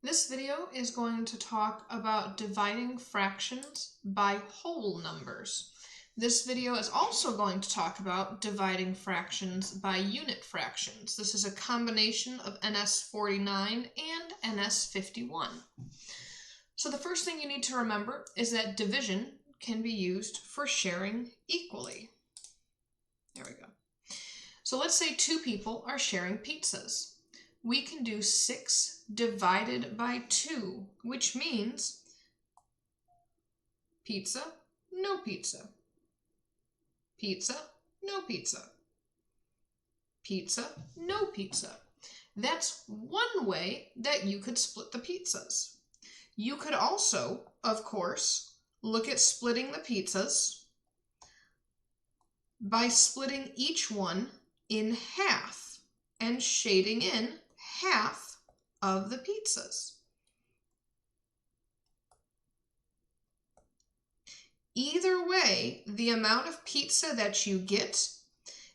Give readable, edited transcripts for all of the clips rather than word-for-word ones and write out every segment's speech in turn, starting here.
This video is going to talk about dividing fractions by whole numbers. This video is also going to talk about dividing fractions by unit fractions. This is a combination of NS49 and NS51. So the first thing you need to remember is that division can be used for sharing equally. There we go. So let's say two people are sharing pizzas. We can do 6 divided by 2, which means pizza, no pizza. Pizza, no pizza. Pizza, no pizza. That's one way that you could split the pizzas. You could also, of course, look at splitting the pizzas by splitting each one in half and shading in half of the pizzas. Either way, the amount of pizza that you get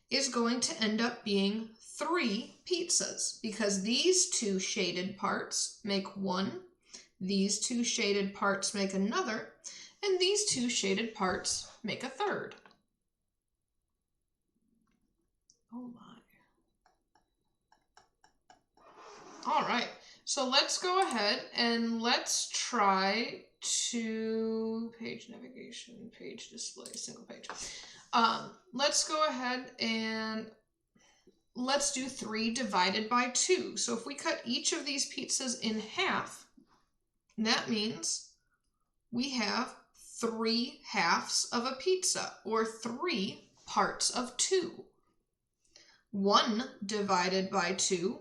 is going to end up being 3 pizzas because these 2 shaded parts make 1, these 2 shaded parts make another, and these 2 shaded parts make a third. Oh my. All right, so let's go ahead and let's try to page navigation, page display, single page. Let's go ahead and let's do 3 divided by 2. So if we cut each of these pizzas in half, that means we have 3 halves of a pizza, or 3 parts of 2. 1 divided by 2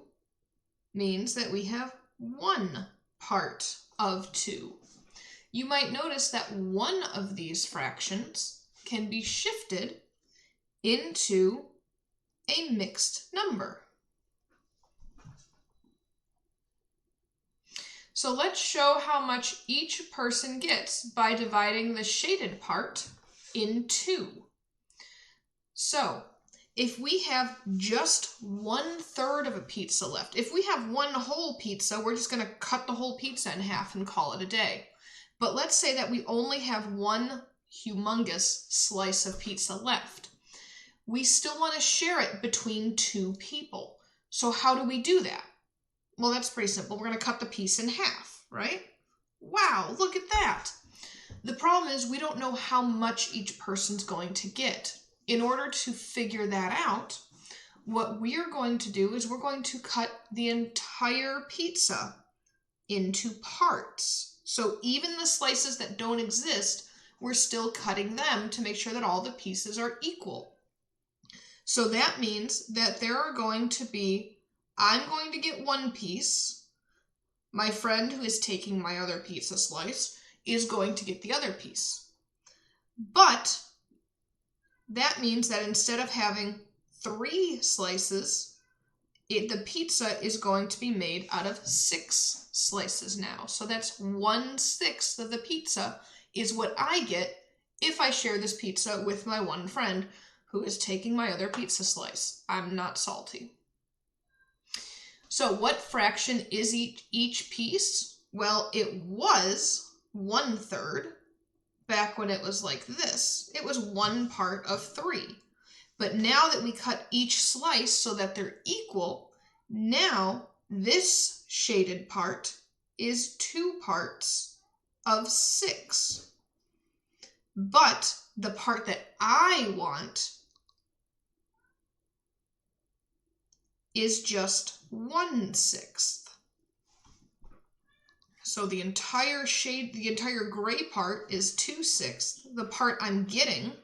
means that we have 1 part of 2. You might notice that one of these fractions can be shifted into a mixed number. So let's show how much each person gets by dividing the shaded part in 2. So if we have just 1/3 of a pizza left, if we have one whole pizza, we're just going to cut the whole pizza in half and call it a day. But let's say that we only have one humongous slice of pizza left. We still want to share it between 2 people. So how do we do that? Well, that's pretty simple. We're going to cut the piece in half, right? Wow, look at that. The problem is we don't know how much each person's going to get. In order to figure that out, what we're going to do is we're going to cut the entire pizza into parts. So even the slices that don't exist, we're still cutting them to make sure that all the pieces are equal. So that means that there are going to be, I'm going to get 1 piece, my friend who is taking my other pizza slice is going to get the other piece. But that means that instead of having 3 slices, the pizza is going to be made out of 6 slices now. So that's 1/6 of the pizza is what I get if I share this pizza with my one friend who is taking my other pizza slice. I'm not salty. So what fraction is each piece? Well, it was 1/3. Back when it was like this, it was 1 part of 3. But now that we cut each slice so that they're equal, now this shaded part is 2 parts of 6. But the part that I want is just 1/6. So the entire gray part is 2/6. The part I'm getting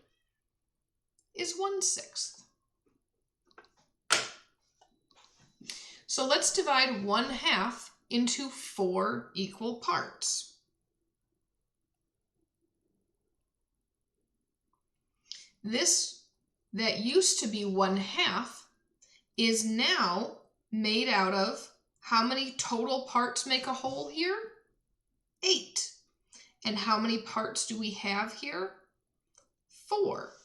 is 1/6. So let's divide 1/2 into 4 equal parts. This that used to be 1/2 is now made out of how many total parts make a whole here? 8. And how many parts do we have here? 4.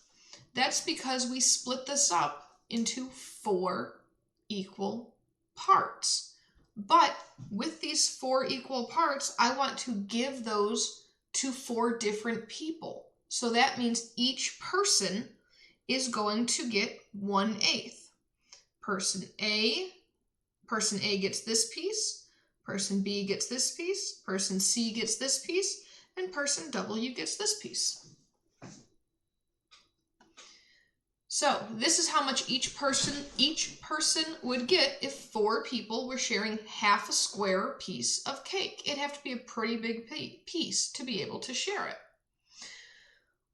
That's because we split this up into 4 equal parts. But with these 4 equal parts, I want to give those to 4 different people. So that means each person is going to get 1/8. Person A gets this piece, person B gets this piece, person C gets this piece, and person W gets this piece. So this is how much each person would get if 4 people were sharing half a square piece of cake. It'd have to be a pretty big piece to be able to share it.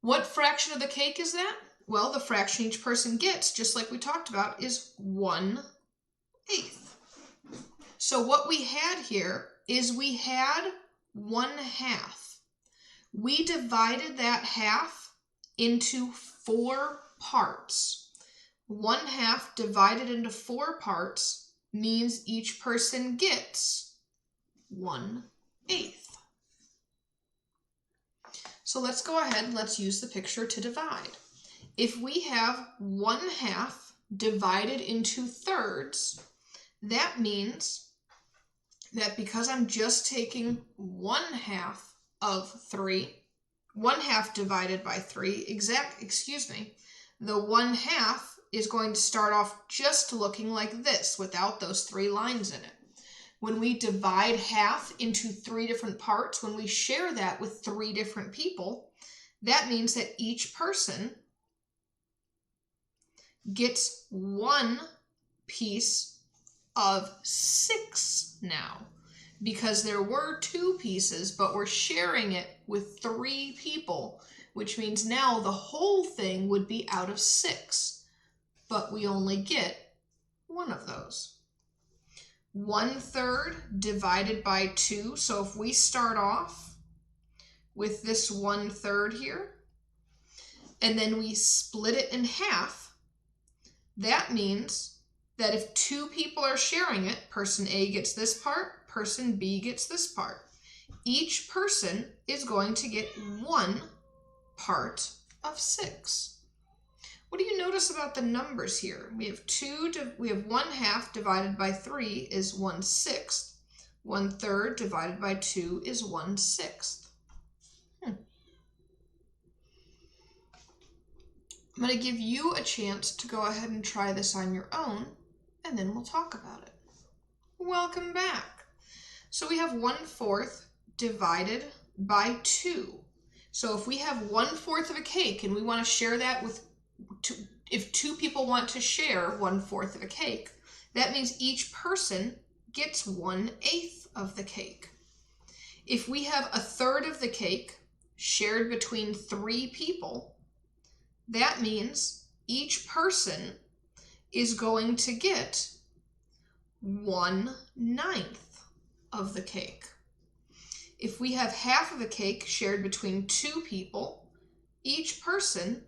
What fraction of the cake is that? Well, the fraction each person gets, just like we talked about, is 1/8. So what we had here is we had 1/2. We divided that half into 4 parts. 1/2 divided into 4 parts means each person gets 1/8. So let's go ahead and let's use the picture to divide. If we have 1/2 divided into thirds, that means that because I'm just taking 1/2 of 3, 1/2 divided by 3, the 1/2 is going to start off just looking like this without those 3 lines in it. When we divide half into 3 different parts, when we share that with 3 different people, that means that each person gets 1 piece of 6 now. Because there were 2 pieces, but we're sharing it with 3 people, which means now the whole thing would be out of 6, but we only get 1 of those. 1/3 divided by 2, so if we start off with this 1/3 here, and then we split it in half, that means that if 2 people are sharing it, person A gets this part, person B gets this part. Each person is going to get 1 part of 6. What do you notice about the numbers here? We have 1/2 divided by 3 is 1/6. 1/3 divided by 2 is 1/6. I'm going to give you a chance to go ahead and try this on your own, and then we'll talk about it. Welcome back. So we have 1/4 divided by 2. So if we have 1/4 of a cake and we want to share that with if 2 people want to share 1/4 of a cake, that means each person gets 1/8 of the cake. If we have 1/3 of the cake shared between 3 people, that means each person is going to get 1/9 of the cake. If we have half of a cake shared between 2 people, each person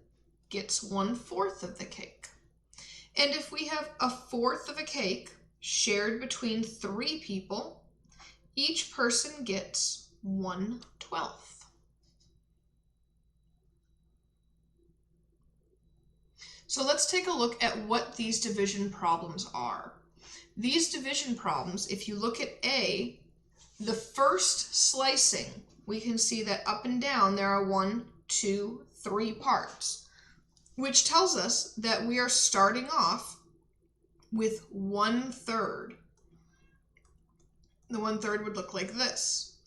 gets 1/4 of the cake. And if we have 1/4 of a cake shared between 3 people, each person gets 1/12. So let's take a look at what these division problems are. These division problems, if you look at A, the first slicing, we can see that up and down there are 1, 2, 3 parts, which tells us that we are starting off with 1/3. The 1/3 would look like this.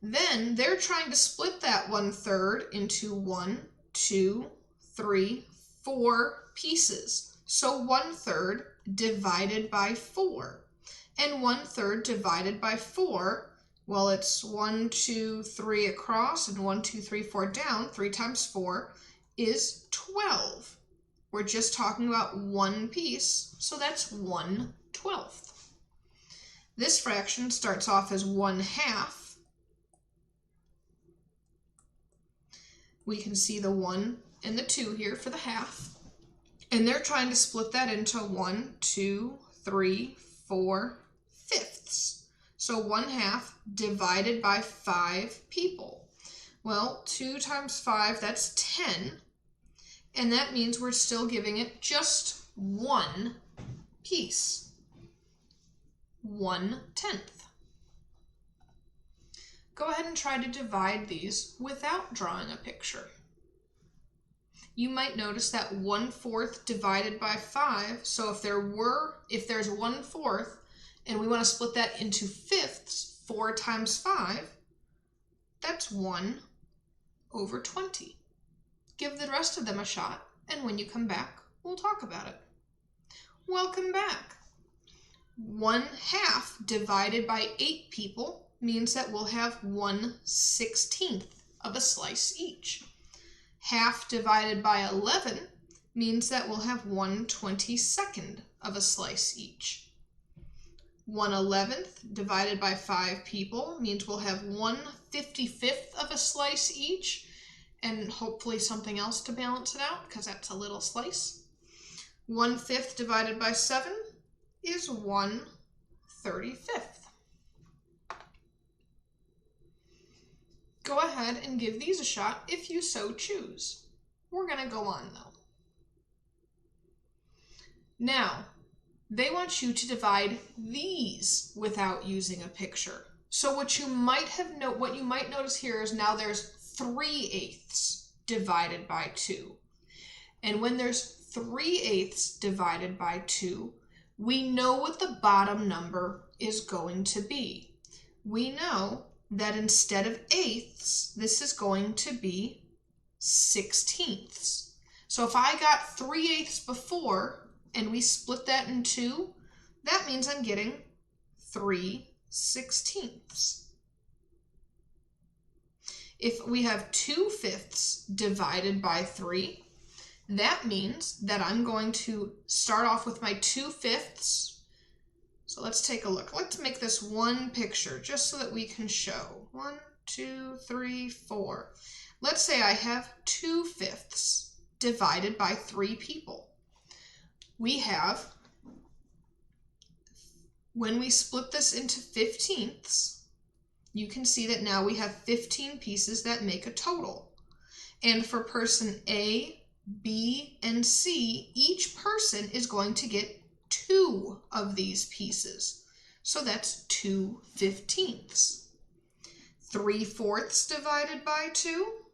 Then they're trying to split that 1/3 into 1, 2, 3, 4 pieces. So 1/3 divided by 4. And 1/3 divided by 4, well, it's 1, 2, 3 across and 1, 2, 3, 4 down. 3 times 4 is 12. We're just talking about 1 piece, so that's 1/12. This fraction starts off as 1/2. We can see the 1 and the 2 here for the half. And they're trying to split that into 1, 2, 3, 4 fifths. So 1/2 divided by 5 people. Well, 2 times 5, that's 10. And that means we're still giving it just 1 piece. 1/10. go ahead and try to divide these without drawing a picture. You might notice that 1/4 divided by 5, so if there's 1/4 and we want to split that into fifths, 4 times 5, that's 1/20. Give the rest of them a shot, and when you come back, we'll talk about it. Welcome back. 1/2 divided by 8 people means that we'll have 1/16 of a slice each. 1/2 divided by 11 means that we'll have 1/22 of a slice each. 1/11 divided by 5 people means we'll have 1/55 of a slice each, and hopefully something else to balance it out, because that's a little slice. 1/5 divided by 7 is 1/35. Go ahead and give these a shot if you so choose. We're going to go on though. Now, they want you to divide these without using a picture. So what you might notice here is now there's 3/8 divided by 2. And when there's 3/8 divided by 2, we know what the bottom number is going to be. We know that instead of eighths, this is going to be 16ths. So if I got 3/8 before and we split that in 2, that means I'm getting 3/16. If we have 2/5 divided by 3, that means that I'm going to start off with my 2/5. So let's take a look. Let's make this one picture just so that we can show. 1, 2, 3, 4. Let's say I have 2/5 divided by 3 people. We have, when we split this into 15ths, you can see that now we have 15 pieces that make a total. And for person A, B, and C, each person is going to get 2 of these pieces. So that's 2/15. 3/4 divided by 2.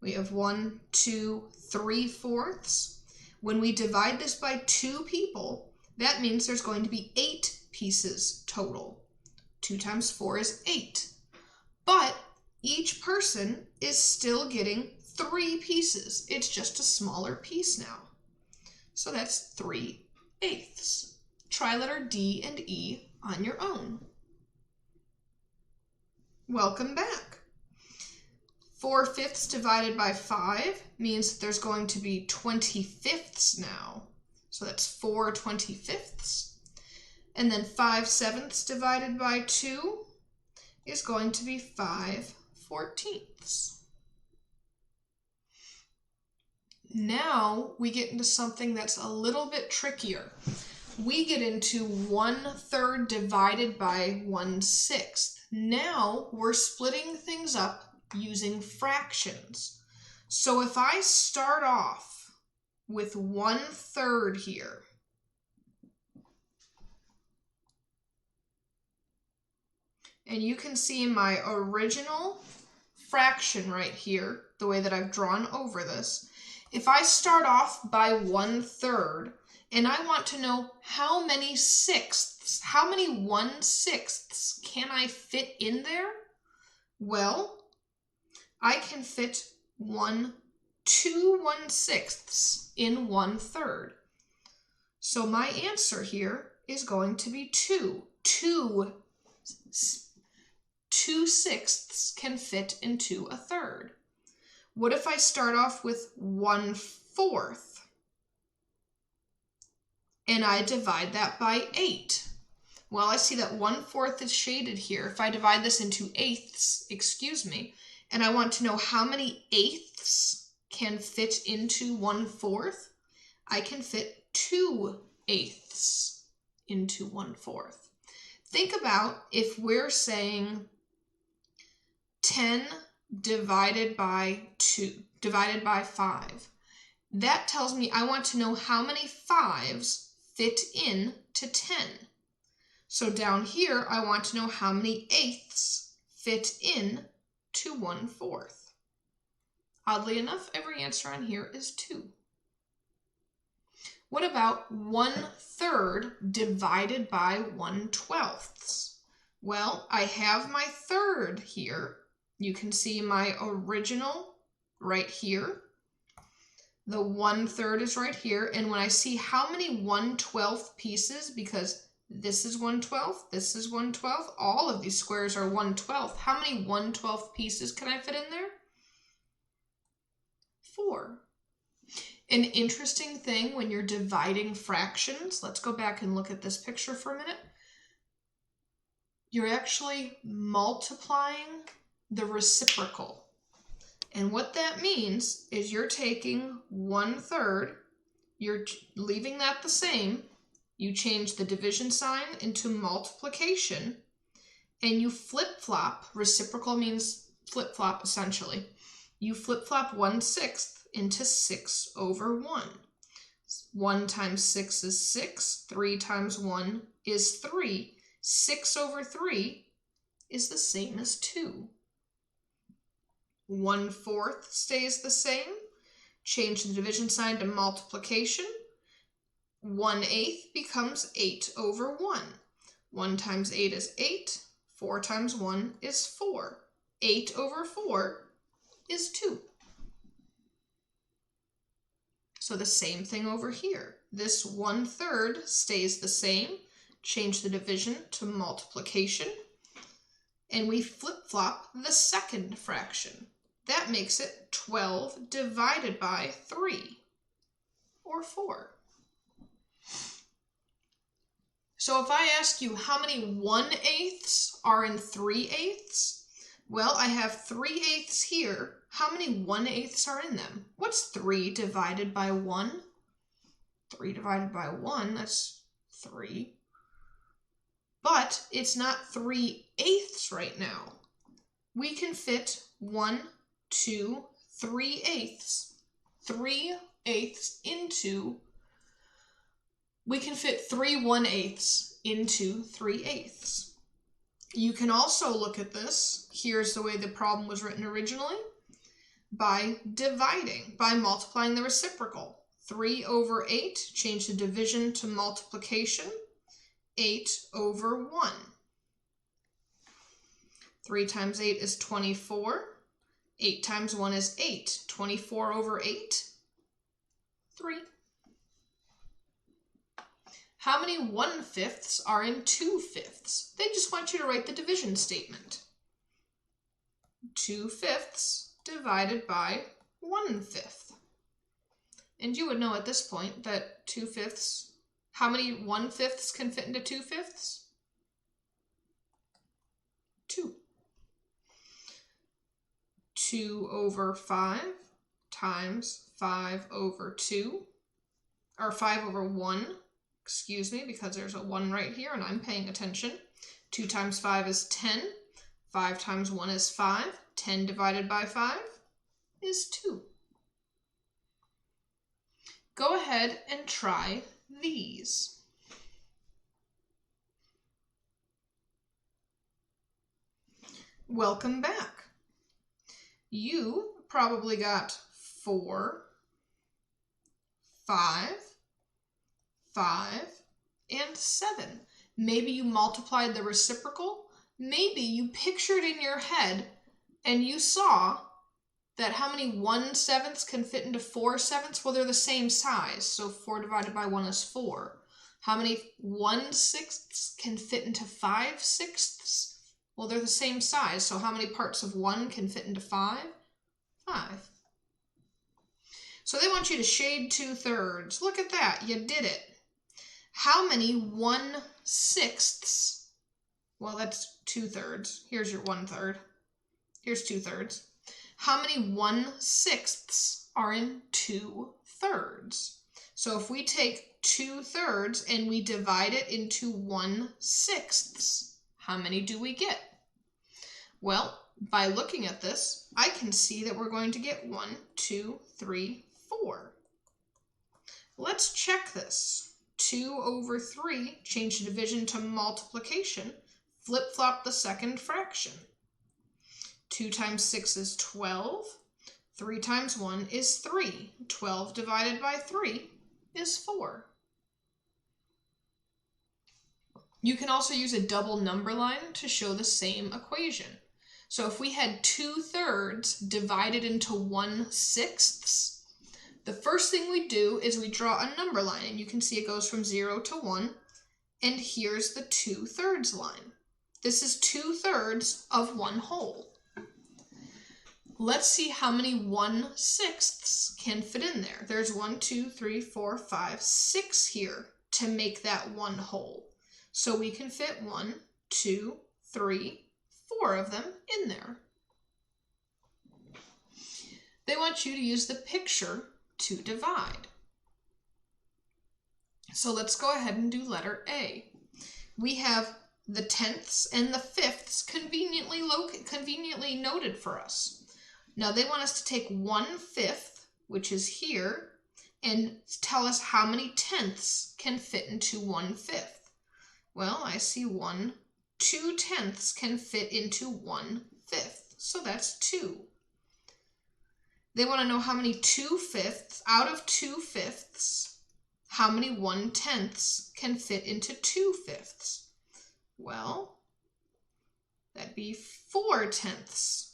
We have 1, 2, 3/4. When we divide this by 2 people, that means there's going to be 8 pieces total. 2 times 4 is 8. But each person is still getting 3 pieces. It's just a smaller piece now. So that's 3/8. Try letter D and E on your own. Welcome back. 4/5 divided by 5 means that there's going to be 25ths now. So that's 4/25. And then 5/7 divided by 2 is going to be 5/14. Now we get into something that's a little bit trickier. We get into 1/3 divided by 1/6. Now we're splitting things up using fractions. So if I start off with 1/3 here, and you can see my original fraction right here, the way that I've drawn over this. If I start off by 1/3 and I want to know how many 1/6 can I fit in there? Well, I can fit 2 1/6 in 1/3. So my answer here is going to be 2. 2/6 can fit into 1/3. What if I start off with 1/4 and I divide that by 8? Well, I see that 1/4 is shaded here. If I divide this into eighths, and I want to know how many eighths can fit into 1/4, I can fit 2/8 into 1/4. Think about if we're saying 10 divided by 5. That tells me I want to know how many 5s fit in to 10. So down here, I want to know how many eighths fit in to 1/4. Oddly enough, every answer on here is 2. What about 1/3 divided by 1/12? Well, I have my third here. You can see my original right here. The 1/3 is right here. And when I see how many 1/12 pieces, because this is 1/12, this is 1/12, all of these squares are 1/12. How many 1/12 pieces can I fit in there? 4. An interesting thing when you're dividing fractions, let's go back and look at this picture for a minute. You're actually multiplying the reciprocal. And what that means is you're taking 1/3, you're leaving that the same, you change the division sign into multiplication, and you flip-flop. Reciprocal means flip-flop, essentially. You flip-flop 1/6 into 6/1. 1 times 6 is 6. 3 times 1 is 3. 6/3 is the same as 2. 1/4 stays the same. Change the division sign to multiplication. 1/8 becomes 8/1. 1 times 8 is 8. 4 times 1 is 4. 8/4 is 2. So the same thing over here. This 1/3 stays the same. Change the division to multiplication. And we flip-flop the second fraction. That makes it 12 divided by 3, or 4. So if I ask you how many 1/8 are in 3/8, well, I have 3/8 here. How many 1/8 are in them? What's 3 divided by 1? 3 divided by 1, that's 3. But it's not 3/8 right now. We can fit 1, 2, 3/8. 3/8 into, we can fit 3 1/8 into 3/8. You can also look at this, here's the way the problem was written originally, by dividing, by multiplying the reciprocal. 3/8, change the division to multiplication, 8/1. 3 times 8 is 24. 8 times 1 is 8. 24/8, 3. How many 1/5 are in 2/5? They just want you to write the division statement. 2/5 divided by 1/5. And you would know at this point that 2/5, how many 1/5 can fit into 2/5? 2. 2/5 times 5/2, or 5/1, excuse me, because there's a 1 right here and I'm paying attention. 2 times 5 is 10. 5 times 1 is 5. 10 divided by 5 is 2. Go ahead and try these. Welcome back. You probably got 4, 5, 5, and 7. Maybe you multiplied the reciprocal. Maybe you pictured in your head and you saw that how many 1/7 can fit into 4/7? Well, they're the same size, so 4 divided by 1 is 4. How many 1/6 can fit into 5/6? Well, they're the same size, so how many parts of 1 can fit into 5? 5. So they want you to shade 2/3. Look at that, you did it. How many 1/6? Well, that's 2/3. Here's your 1/3. Here's 2/3. How many 1/6 are in 2/3? So if we take 2/3 and we divide it into 1/6, how many do we get? Well, by looking at this, I can see that we're going to get 1, 2, 3, 4. Let's check this. 2 over 3, change the division to multiplication, flip-flop the second fraction. 2 times 6 is 12. 3 times 1 is 3. 12 divided by 3 is 4. You can also use a double number line to show the same equation. So if we had 2/3 divided into 1/6, the first thing we do is we draw a number line, and you can see it goes from 0 to 1, and here's the 2/3 line. This is 2/3 of 1 whole. Let's see how many 1/6 can fit in there. There's 1, 2, 3, 4, 5, 6 here to make that 1 whole. So we can fit 1, 2, 3, 4 of them in there. They want you to use the picture to divide. So let's go ahead and do letter A. We have the tenths and the fifths conveniently noted for us. Now they want us to take 1/5, which is here, and tell us how many tenths can fit into 1/5. Well, I see 2 tenths can fit into 1/5, so that's 2. They want to know how many 2/5, out of 2/5, how many 1/10 can fit into 2/5. Well, that'd be 4 tenths.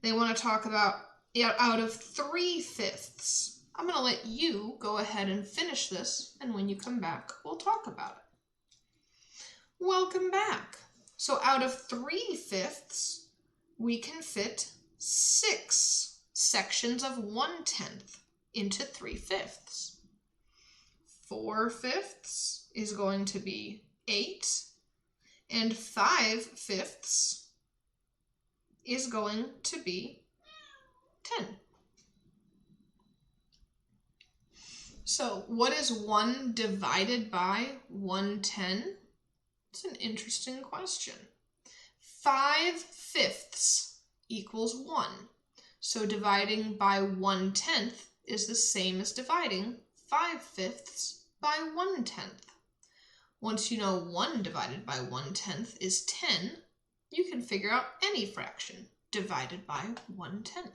They want to talk about out of 3/5. I'm going to let you go ahead and finish this, and when you come back, we'll talk about it. Welcome back. So out of 3/5, we can fit 6 sections of 1/10 into 3/5. 4/5 is going to be 8, and 5/5 is going to be 10. So what is 1 divided by 1/10? It's an interesting question. 5/5 equals 1. So dividing by 1/10 is the same as dividing 5/5 by 1/10. Once you know 1 divided by 1/10 is 10, you can figure out any fraction divided by 1/10.